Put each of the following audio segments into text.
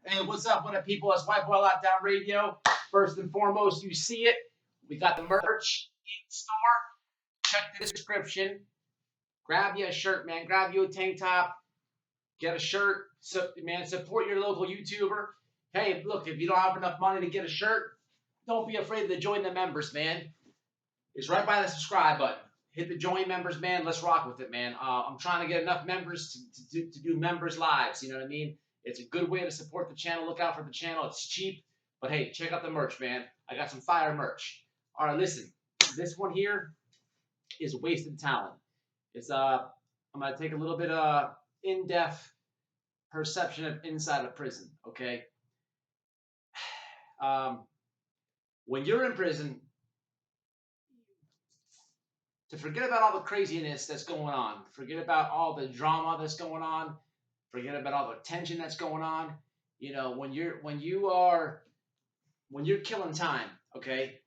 Hey, what's up, what up, people? It's White Boy Lockdown Radio. First and foremost, you see it. We got the merch in store. Check the description. Grab you a shirt, man. Grab you a tank top. Get a shirt. So, man, support your local YouTuber. Hey, look, if you don't have enough money to get a shirt, don't be afraid to join the members, man. It's right by the subscribe button. Hit the join members, man. Let's rock with it, man. I'm trying to get enough members to do members lives. You know what I mean? It's a good way to support the channel. Look out for the channel. It's cheap. But hey, check out the merch, man. I got some fire merch. All right, listen. This one here is wasted talent. It's I'm gonna take a little bit of in-depth perception of inside a prison. Okay. Um, when you're in prison, to forget about all the craziness that's going on, forget about all the drama that's going on, forget about all the tension that's going on. You know, when you're killing time, okay?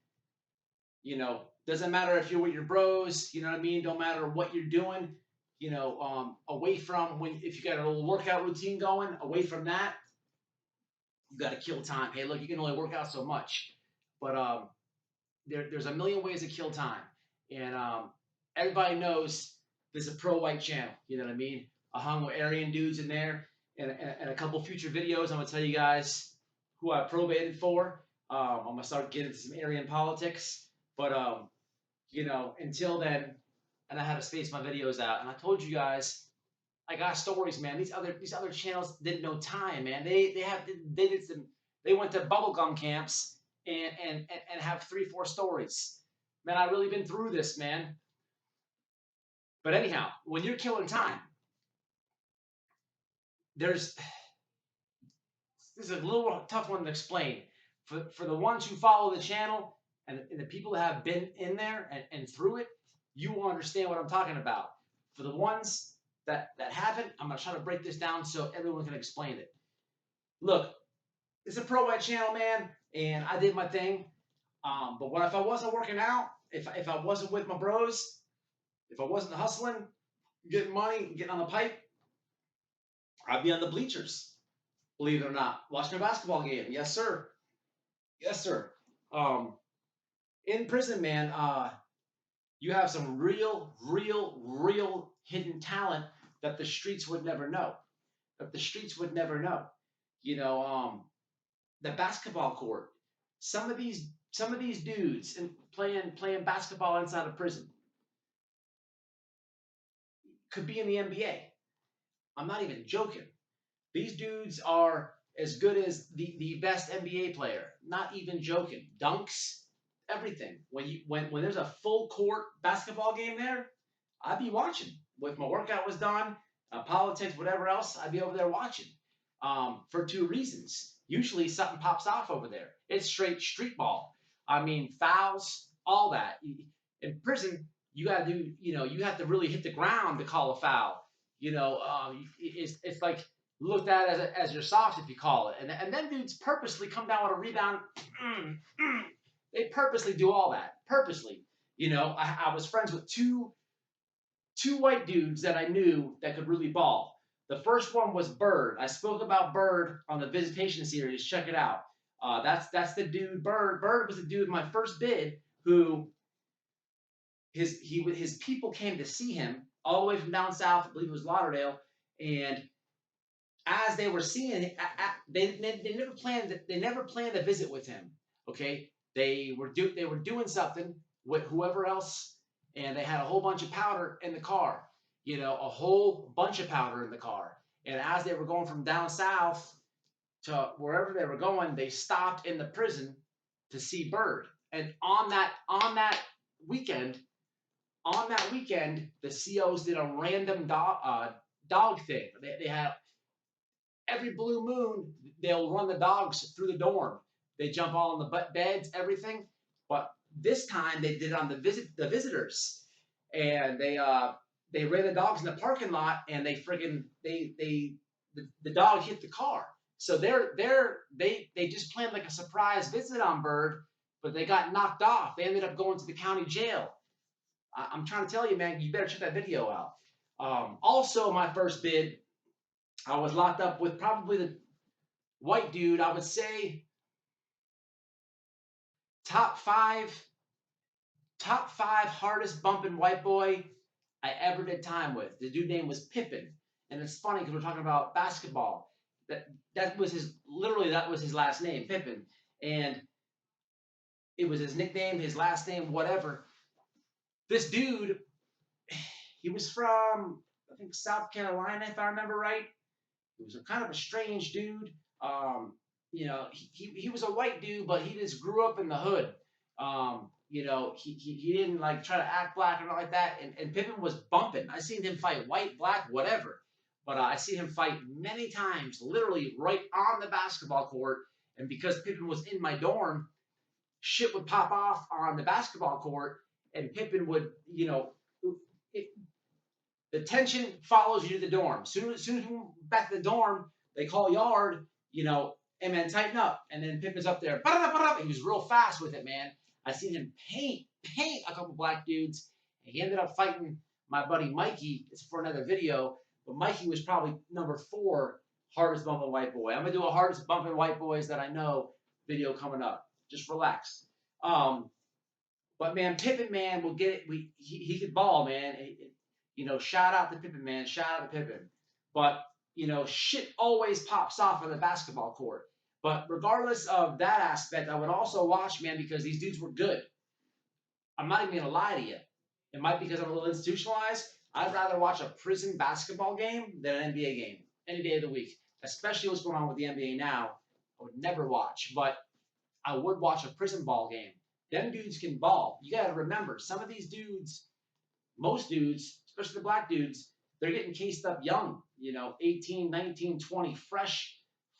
You know, doesn't matter if you're with your bros, you know what I mean? Don't matter what you're doing, away from when if you got a little workout routine going, away from that, you got to kill time. Hey, look, you can only work out so much, but there's a million ways to kill time, and everybody knows there's a pro white channel. You know what I mean? I hung with Aryan dudes in there, and a couple future videos. I'm gonna tell you guys who I probated for. I'm gonna start getting into some Aryan politics, but until then, and I had to space my videos out. And I told you guys, I got stories, man. These other channels didn't know time, man. They did some. They went to bubblegum camps and have 3-4 stories. Man, I really been through this, man. But anyhow, when you're killing time, there's this is a little tough one to explain. For the ones who follow the channel and the people that have been in there and through it, you will understand what I'm talking about. For the ones that haven't, I'm gonna try to break this down so everyone can explain it. Look, it's a pro white channel, man, and I did my thing. But what if I wasn't working out? If I wasn't with my bros, if I wasn't hustling, getting money, getting on the pipe, I'd be on the bleachers. Believe it or not, watching a basketball game. Yes, sir. Yes, sir. Um, in prison, man, you have some real hidden talent that the streets would never know. That the streets would never know. You know, the basketball court. Some of these dudes and playing basketball inside of prison could be in the NBA. I'm not even joking. These dudes are as good as the best NBA player. Not even joking. Dunks, everything. When there's a full court basketball game there, I'd be watching. If my workout was done, politics, whatever else, I'd be over there watching. For two reasons. Usually something pops off over there. It's straight street ball. I mean, fouls, all that. In prison, you got to do. You have to really hit the ground to call a foul. It's like looked at as your socks if you call it. And then dudes purposely come down with a rebound. They purposely do all that. Purposely. I was friends with two white dudes that I knew that could really ball. The first one was Bird. I spoke about Bird on the Visitation series. Check it out. That's the dude. Bird was the dude in my first bid who his people came to see him all the way from down south. I believe it was Lauderdale, and as they were seeing it, they never planned to visit with him. Okay, they were doing something with whoever else, and they had a whole bunch of powder in the car. A whole bunch of powder in the car. And as they were going from down south to wherever they were going, they stopped in the prison to see Bird. And weekend, on that weekend, the COs did a random dog thing. They had every blue moon, they'll run the dogs through the dorm. They jump all in the beds, everything. But this time they did it on the visitors, and they ran the dogs in the parking lot, and the dog hit the car. So they just planned like a surprise visit on Bird, but they got knocked off. They ended up going to the county jail. I'm trying to tell you, man, you better check that video out. Also, my first bid, I was locked up with probably white dude, I would say top five, top five hardest bumping white boy I ever did time with. The dude name was Pippin, and it's funny because we're talking about basketball. That was his literally that was his last name, Pippin, and it was his nickname, his last name, whatever. This dude, he was from I think South Carolina, if I remember right. He was a kind of a strange dude. Um, he was a white dude, but he just grew up in the hood. He didn't like try to act black or not like that. And Pippen was bumping. I seen him fight white, black, whatever. But I see him fight many times, literally right on the basketball court. And because Pippen was in my dorm, shit would pop off on the basketball court, and Pippen would, it, the tension follows you to the dorm. Soon as we move back to the dorm, they call yard, hey man, tighten up. And then Pippen's up there. He was real fast with it, man. I seen him paint a couple black dudes. And he ended up fighting my buddy Mikey. It's for another video. But Mikey was probably number 4 hardest bumping white boy. I'm gonna do a hardest bumping white boys that I know video coming up. Just relax. But man, Pippen man will get it. He could ball, man. Shout out to Pippen, man. Shout out to Pippen. But shit always pops off on the basketball court. But regardless of that aspect, I would also watch, man, because these dudes were good. I'm not even gonna lie to you. It might be because I'm a little institutionalized. I'd rather watch a prison basketball game than an NBA game any day of the week. Especially what's going on with the NBA now. I would never watch, but I would watch a prison ball game. Them dudes can ball. You got to remember, some of these dudes, most dudes, especially the black dudes, they're getting cased up young, 18, 19, 20, fresh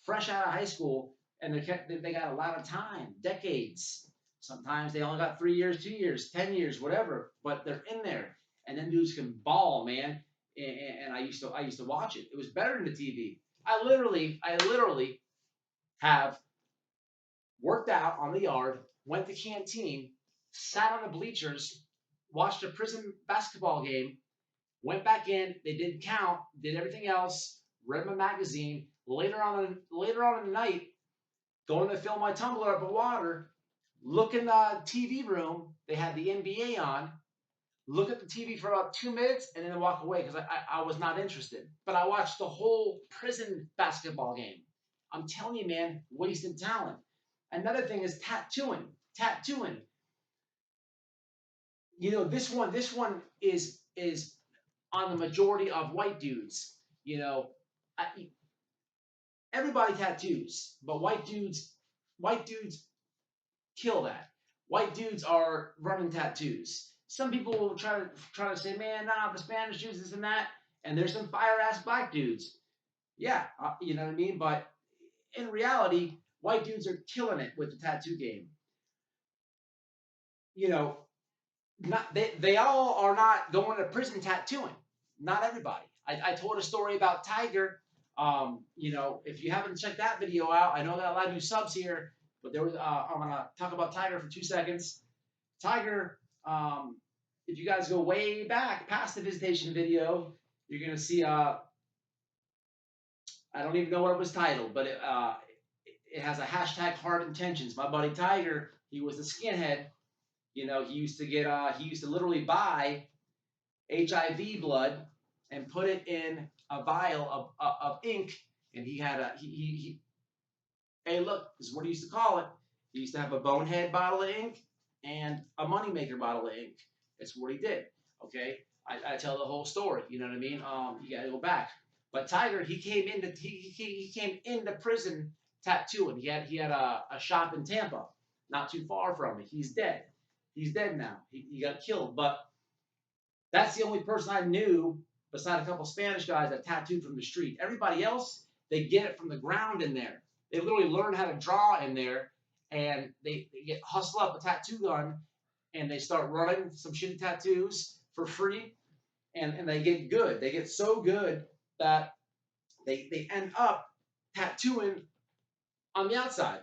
out of high school, and they got a lot of time, decades. Sometimes they only got 3 years, 2 years, 10 years, whatever, but they're in there, and then dudes can ball, man. And I used to watch it. It was better than the TV. I literally have worked out on the yard, went to canteen, sat on the bleachers, watched a prison basketball game, went back in. They didn't count, did everything else, read my magazine. Later on in the night, going to fill my tumbler up with water, look in the TV room. They had the NBA on. Look at the TV for about 2 minutes and then walk away because I was not interested. But I watched the whole prison basketball game. I'm telling you, man, wasted talent. Another thing is tattooing. Tattooing. This one is on the majority of white dudes. I, everybody tattoos, but white dudes kill that. White dudes are running tattoos. Some people will try to say, man, nah, the Spanish dudes, this and that, and there's some fire ass black dudes. Yeah, you know what I mean. But in reality, white dudes are killing it with the tattoo game. You know, not they all are not going to prison tattooing. Not everybody. I told a story about Tiger. If you haven't checked that video out, I know that a lot of new subs here, but there was I'm gonna talk about Tiger for 2 seconds. Tiger, if you guys go way back past the visitation video, you're gonna see I don't even know what it was titled, but it has a hashtag hard intentions. My buddy Tiger, he was a skinhead. He used to literally buy HIV blood and put it in a vial of ink, and he had hey, look, this is what he used to call it. He used to have a bonehead bottle of ink and a moneymaker bottle of ink. That's what he did. Okay, I tell the whole story. You know what I mean? You got to go back. But Tiger, he came into prison tattooing. He had a shop in Tampa, not too far from me. He's dead. He's dead now. He got killed. But that's the only person I knew, besides a couple Spanish guys, that tattooed from the street. Everybody else, they get it from the ground in there. They literally learn how to draw in there, and they get hustle up a tattoo gun, and they start running some shitty tattoos for free, and they get good. They get so good that they end up tattooing on the outside.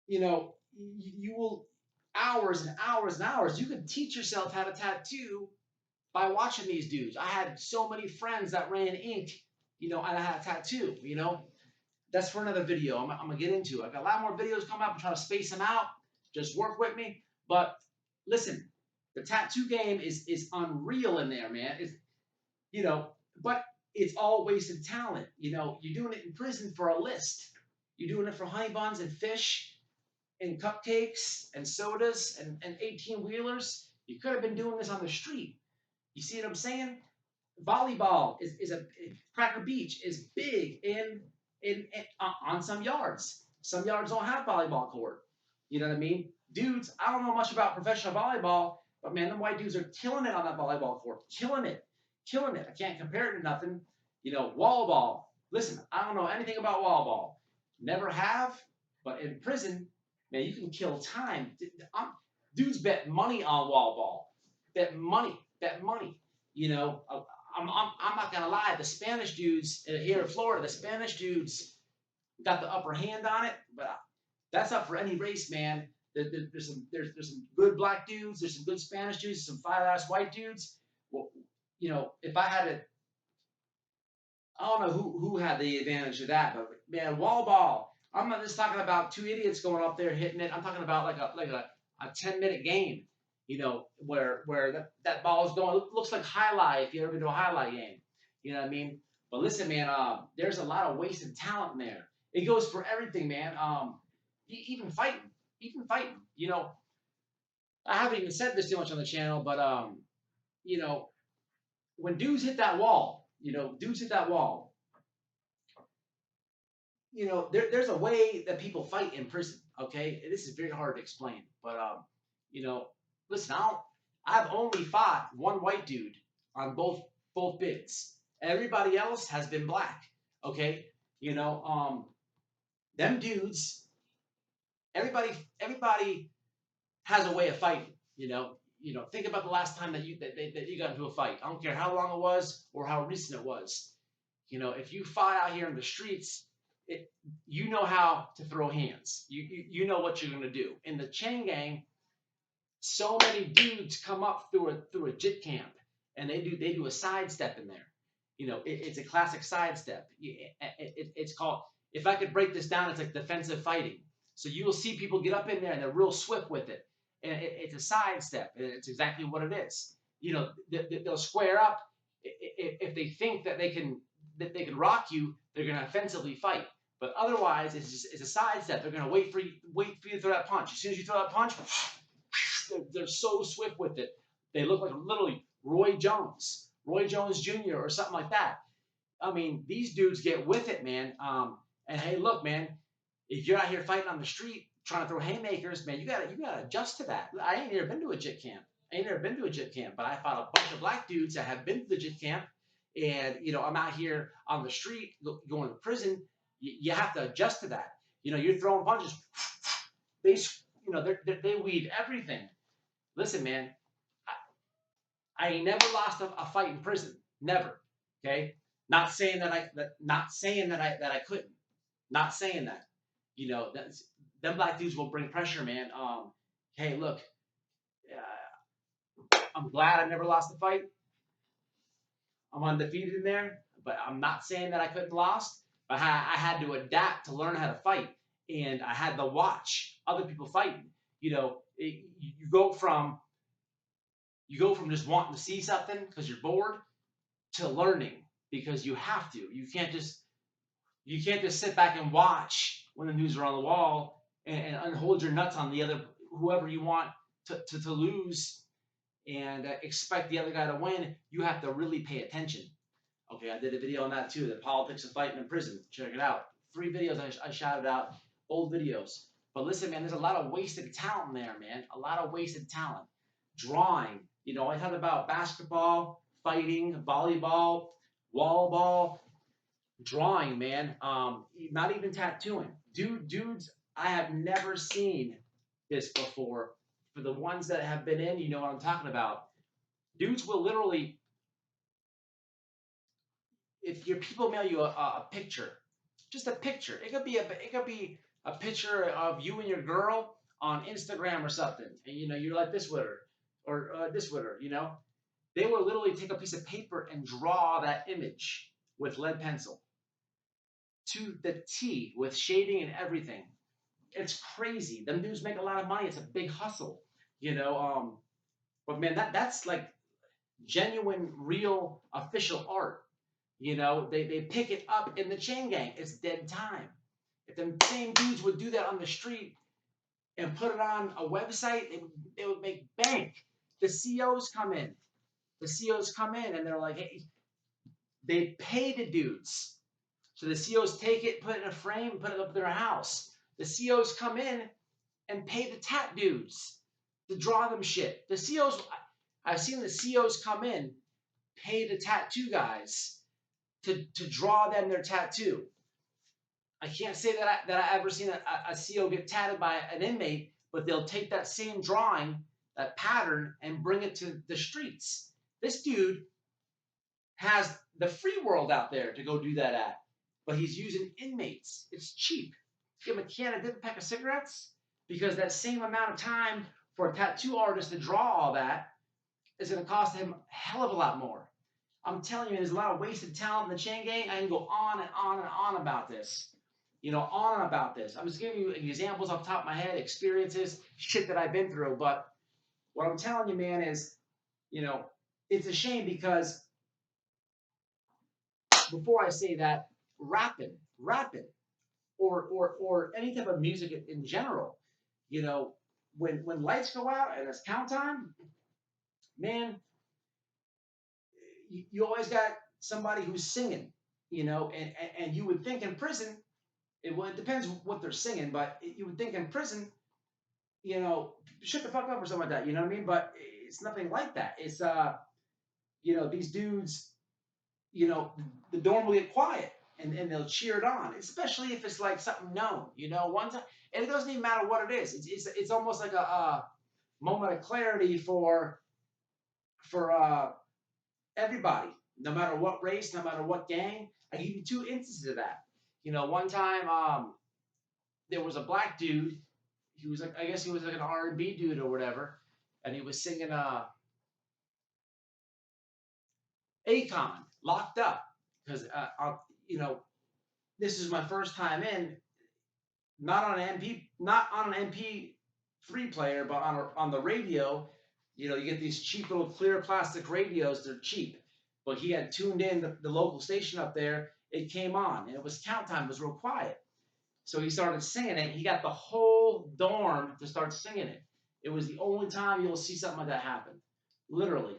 You will hours and hours and hours. You can teach yourself how to tattoo by watching these dudes. I had so many friends that ran ink, and I had a tattoo. that's for another video. I'm gonna get into. I've got a lot more videos coming up. I'm trying to space them out. Just work with me. But listen, the tattoo game is unreal in there, man. It's you know, but it's all wasted talent. You're doing it in prison for a list. You're doing it for honey buns and fish and cupcakes and sodas and 18 wheelers. You could have been doing this on the street. You see what I'm saying? Volleyball is a Cracker Beach is big in on some yards. Some yards don't have volleyball court. You know what I mean? Dudes, I don't know much about professional volleyball, but man, them white dudes are killing it on that volleyball court. Killing it. Killing it. I can't compare it to nothing. Wall ball. Listen, I don't know anything about wall ball. Never have, but in prison, man, you can kill time. Dudes bet money on wall ball. Bet money. Bet money. I'm not gonna lie. The Spanish dudes here in Florida, the Spanish dudes got the upper hand on it, but that's up for any race, man. There's some good black dudes. There's some good Spanish dudes. Some fire ass white dudes. Well, if I had to, I don't know who had the advantage of that, but man, wall ball. I'm not just talking about two idiots going up there hitting it. I'm talking about like a 10-minute game. Where that ball is going. It looks like highlight if you ever been to a highlight game. You know what I mean? But listen, man, there's a lot of wasted talent in there. It goes for everything, man. Even fighting, even fighting. I haven't even said this too much on the channel, but you know, when dudes hit that wall, dudes hit that wall. There's a way that people fight in prison. Okay, this is very hard to explain, but you know, listen, I've only fought one white dude on both bids. Everybody else has been black. Okay, them dudes. Everybody has a way of fighting. Think about the last time that you got into a fight. I don't care how long it was or how recent it was. If you fight out here in the streets, you know how to throw hands. You know what you're gonna do. In the chain gang, so many dudes come up through a jit camp, and they do a sidestep in there. It's a classic sidestep. It's called. If I could break this down, it's like defensive fighting. So you will see people get up in there and they're real swift with it, and it's a sidestep. And it's exactly what it is. They'll square up if they think that they can rock you. They're going to offensively fight. But otherwise, it's a sidestep. They're going to wait for you to throw that punch. As soon as you throw that punch, they're so swift with it. They look like literally Roy Jones Jr. or something like that. I mean, these dudes get with it, man. And hey, look, man, if you're out here fighting on the street trying to throw haymakers, man, you gotta adjust to that. I ain't never been to a jit camp. But I fought a bunch of black dudes that have been to the jit camp, and I'm out here on the street going to prison. You have to adjust to that. You're throwing punches. They weave everything. Listen, man, I ain't never lost a fight in prison. Never. Okay. Not saying that I couldn't. Not saying that. Them black dudes will bring pressure, man. Hey, look, I'm glad I never lost a fight. I'm undefeated in there, but I'm not saying that I couldn't lost. But I had to adapt to learn how to fight, and I had to watch other people fighting. You go from just wanting to see something because you're bored to learning because you have to. You can't just sit back and watch when the news are on the wall and hold your nuts on the other whoever you want to lose and expect the other guy to win. You have to really pay attention. Okay, I did a video on that too, the politics of fighting in prison. Check it out. 3 videos I shouted out, old videos. But listen, man, there's a lot of wasted talent in there, man. A lot of wasted talent. Drawing. I talked about basketball, fighting, volleyball, wall ball, drawing, man. Not even tattooing. Dudes, I have never seen this before. For the ones that have been in, you know what I'm talking about. Dudes will literally, if your people mail you a picture, just a picture. It could be a picture of you and your girl on Instagram or something, and you're like this with her or this with her. They will literally take a piece of paper and draw that image with lead pencil. to the T with shading and everything. It's crazy. Them dudes make a lot of money. It's a big hustle, you know. But man, that's like genuine, real, official art. You know, they pick it up in the chain gang. It's dead time. If them same dudes would do that on the street and put it on a website, they would make bank. The COs come in. The COs come in and they're like, hey, they pay the dudes. So the COs take it, put it in a frame, put it up in their house. The COs come in and pay the tat dudes to draw them shit. The COs, I've seen the COs come in, pay the tattoo guys to draw them their tattoo. I can't say that I ever seen a CO get tatted by an inmate, but they'll take that same drawing, that pattern, and bring it to the streets. This dude has the free world out there to go do that at, but he's using inmates. It's cheap. Give him a can of dip, pack of cigarettes, because that same amount of time for a tattoo artist to draw all that is going to cost him a hell of a lot more. I'm telling you, there's a lot of wasted talent in the chain gang. I can go on and on and on about this. You know, on and about this. I'm just giving you examples off the top of my head, experiences, shit that I've been through. But what I'm telling you, man, is, you know, it's a shame because before I say that, rapping, or any type of music in general, you know, when lights go out and it's count time, man, you always got somebody who's singing, you know, and you would think in prison, well, it depends what they're singing, but you would think in prison, you know, shut the fuck up or something like that, you know what I mean? But it's nothing like that. It's you know, these dudes, you know, the dorm will get quiet and they'll cheer it on, especially if it's like something known, you know, one time, and it doesn't even matter what it is. It's almost like a moment of clarity for everybody, no matter what race, no matter what gang. I give you two instances of that. You know, one time there was a black dude. He was like, I guess he was like an R&B dude or whatever, and he was singing Akon, Locked Up, because you know, this is my first time in, not on an MP3 player, but on the radio. You know, you get these cheap little clear plastic radios. They're cheap, but he had tuned in the local station up there. It came on, and it was count time. It was real quiet, so he started singing it. He got the whole dorm to start singing it. It was the only time you'll see something like that happen. Literally,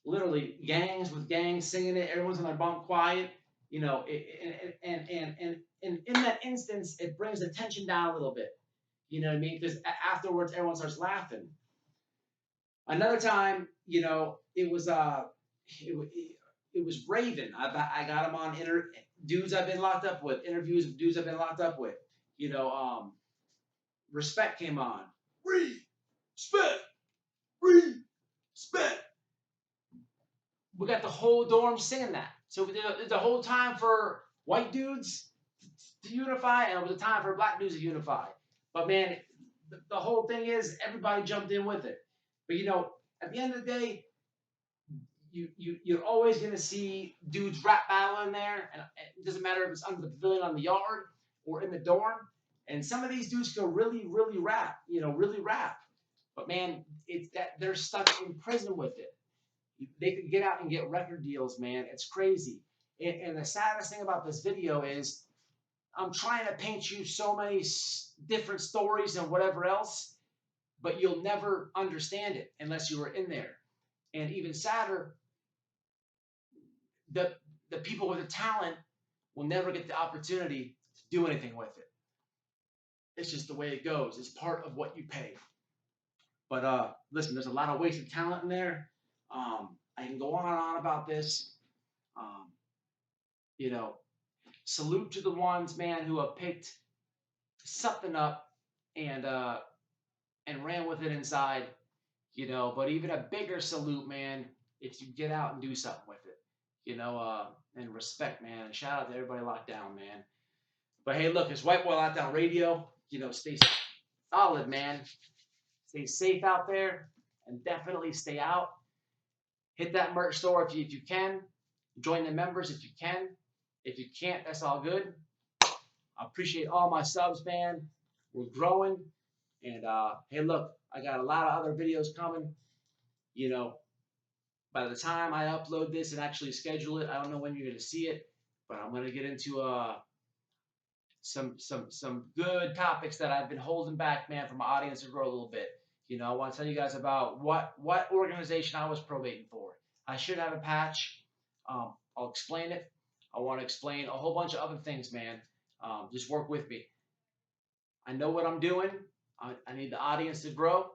literally, gangs with gangs singing it. Everyone's on their bunk quiet. You know, and in that instance, it brings the tension down a little bit. You know what I mean? Because afterwards, everyone starts laughing. Another time, you know, it was Raven. I got him on dudes I've been locked up with, interviews of dudes I've been locked up with. You know, Respect came on. Respect, respect. We got the whole dorm singing that. So the whole time for white dudes to unify, and it was a time for black dudes to unify. But man, the whole thing is everybody jumped in with it. But you know, at the end of the day, you're always gonna see dudes rap battle in there, and it doesn't matter if it's under the pavilion on the yard or in the dorm. And some of these dudes can really rap, you know, really rap. But man, it's that they're stuck in prison with it. They could get out and get record deals, man. It's crazy. And the saddest thing about this video is I'm trying to paint you so many different stories and whatever else, but you'll never understand it unless you were in there. And even sadder, the the people with the talent will never get the opportunity to do anything with it. It's just the way it goes. It's part of what you pay. But listen, there's a lot of wasted talent in there. I can go on and on about this. Um, you know, salute to the ones, man, who have picked something up and and ran with it inside. You know, but even a bigger salute, man, if you get out and do something with it. You know, and respect, man. And shout out to everybody locked down, man. But hey, look, it's White Boy Lockdown Radio. You know, stay solid, man. Stay safe out there, and definitely stay out. Hit that merch store if you can. Join the members if you can. If you can't, that's all good. I appreciate all my subs, man. We're growing. And hey, look, I got a lot of other videos coming. You know, by the time I upload this and actually schedule it, I don't know when you're going to see it, but I'm going to get into some good topics that I've been holding back, man, for my audience to grow a little bit. I want to tell you guys about what organization I was probating for. I should have a patch. I'll explain it. I want to explain a whole bunch of other things, man. Just work with me. I know what I'm doing. I need the audience to grow.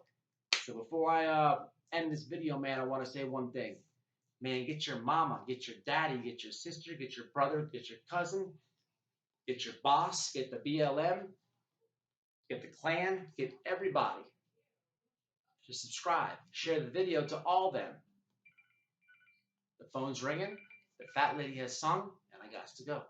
So before I end this video, man, I want to say one thing. Man, get your mama, get your daddy, get your sister, get your brother, get your cousin, get your boss, get the BLM, get the clan, get everybody to subscribe. Share the video to all them. The phone's ringing. The fat lady has sung, and I got to go.